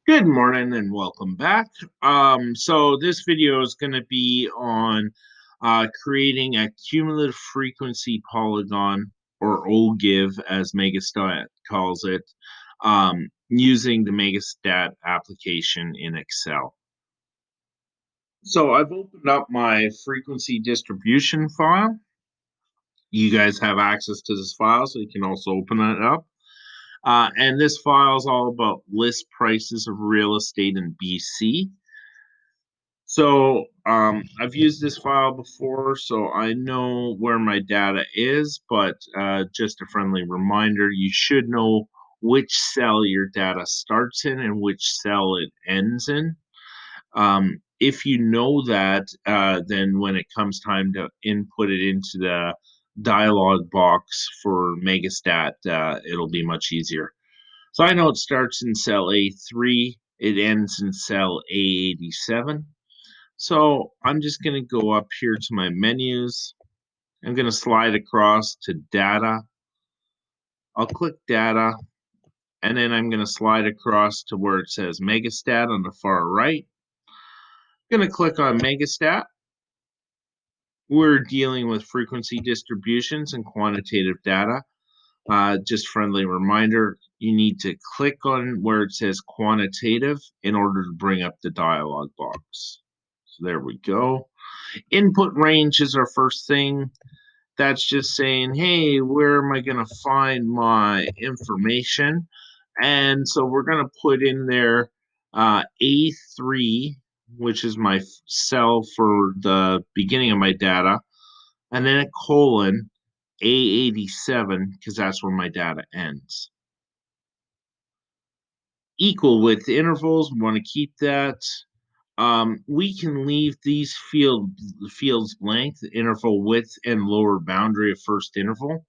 Good morning and welcome back. So this video is going to be on creating a cumulative frequency polygon, or Ogive as Megastat calls it, using the Megastat application in Excel. So I've opened up my frequency distribution file. You guys have access to this file, so you can also open it up. And this file is all about list prices of real estate in BC. So I've used this file before, so I know where my data is, but just a friendly reminder, you should know which cell your data starts in and which cell it ends in. If you know that, then when it comes time to input it into the dialog box for Megastat, it'll be much easier. So I know it starts in cell A3, it ends in cell A87. So I'm just going to go up here to my menus. I'm going to slide across to data. I'll click data, and then I'm going to slide across to where it says Megastat on the far right. I'm going to click on Megastat. We're dealing with frequency distributions and quantitative data. Just friendly reminder, you need to click on where it says quantitative in order to bring up the dialog box. So there we go. Input range is our first thing. That's just saying, hey, where am I going to find my information? And so we're going to put in there A3, which is my cell for the beginning of my data, and then a colon A87, because that's where my data ends. Equal width intervals, we want to keep that. We can leave these fields blank, the interval width and lower boundary of first interval.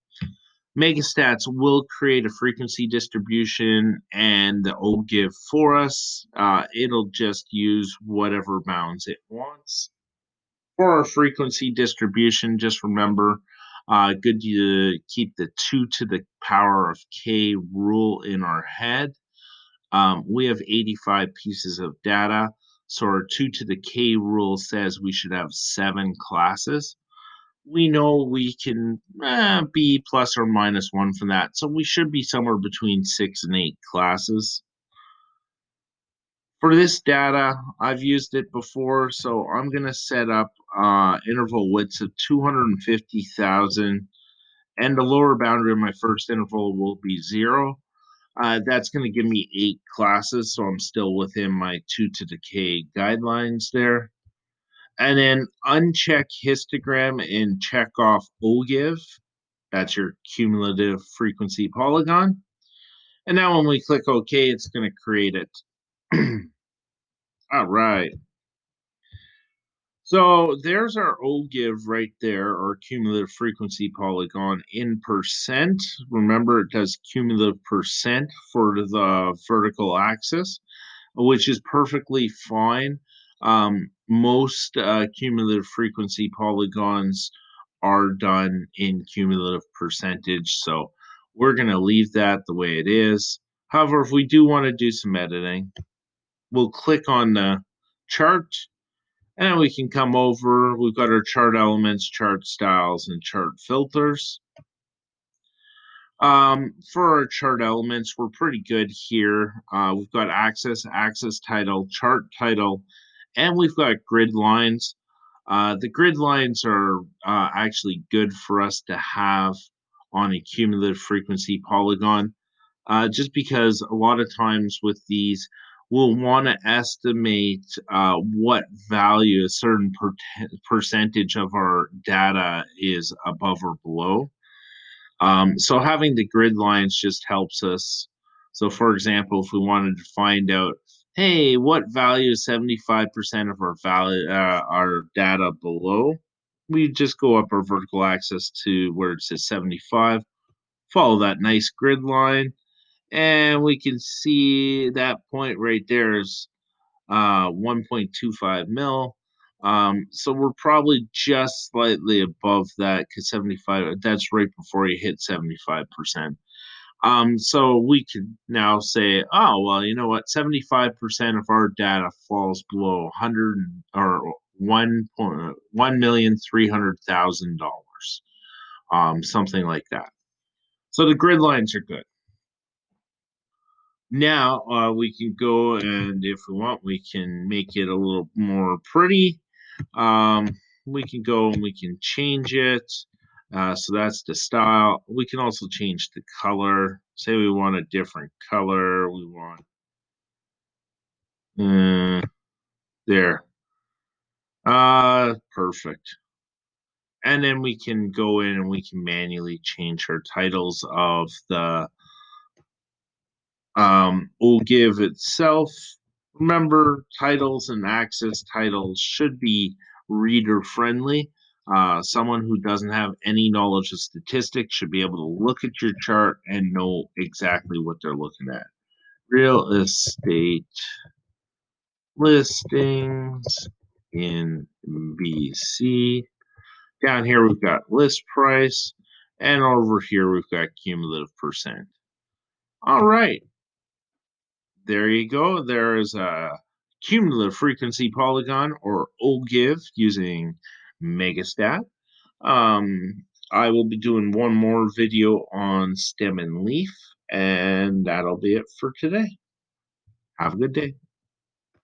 Megastats will create a frequency distribution and the Ogive for us. It'll just use whatever bounds it wants. For our frequency distribution, just remember, good to keep the 2 to the power of k rule in our head. We have 85 pieces of data, so our 2 to the k rule says we should have 7 classes. We know we can be plus or minus 1 from that, so we should be somewhere between 6 and 8 classes. For this data, I've used it before, so I'm going to set up interval widths of 250,000, and the lower boundary of my first interval will be 0. That's going to give me 8 classes, so I'm still within my 2 to the k guidelines there. And then uncheck histogram and check off Ogive. That's your cumulative frequency polygon. And now when we click OK, it's going to create it. All right. So there's our Ogive right there, our cumulative frequency polygon in percent. Remember, it does cumulative percent for the vertical axis, which is perfectly fine. Most cumulative frequency polygons are done in cumulative percentage, so we're going to leave that the way it is. However, if we do want to do some editing, we'll click on the chart, and then we can come over. We've got our chart elements, chart styles, and chart filters. For our chart elements, we're pretty good here. We've got axis title, chart title, and we've got grid lines. The grid lines are actually good for us to have on a cumulative frequency polygon, just because a lot of times with these, we'll want to estimate what value a certain percentage of our data is above or below. So having the grid lines just helps us. So for example, if we wanted to find out, hey, what value is 75% of our value, our data below, we just go up our vertical axis to where it says 75, follow that nice grid line, and we can see that point right there is 1.25 mil. So we're probably just slightly above that because 75, that's right before you hit 75%. So we can now say, oh, well, you know what? 75% of our data falls below 100 or 1,300,000 dollars, something like that. So the grid lines are good. Now we can go, and if we want, we can make it a little more pretty. Um, we can go and we can change it. So that's the style. We can also change the color. Say we want a different color. We want there. Perfect. And then we can go in and we can manually change our titles of the Ogive itself. Remember, titles and access titles should be reader friendly. Someone who doesn't have any knowledge of statistics should be able to look at your chart and know exactly what they're looking at. Real estate listings in BC. Down here, we've got list price. And over here, we've got cumulative percent. All right. There you go. There is a cumulative frequency polygon, or Ogive, using Megastat. I will be doing one more video on stem and leaf, and that'll be it for today. Have a good day.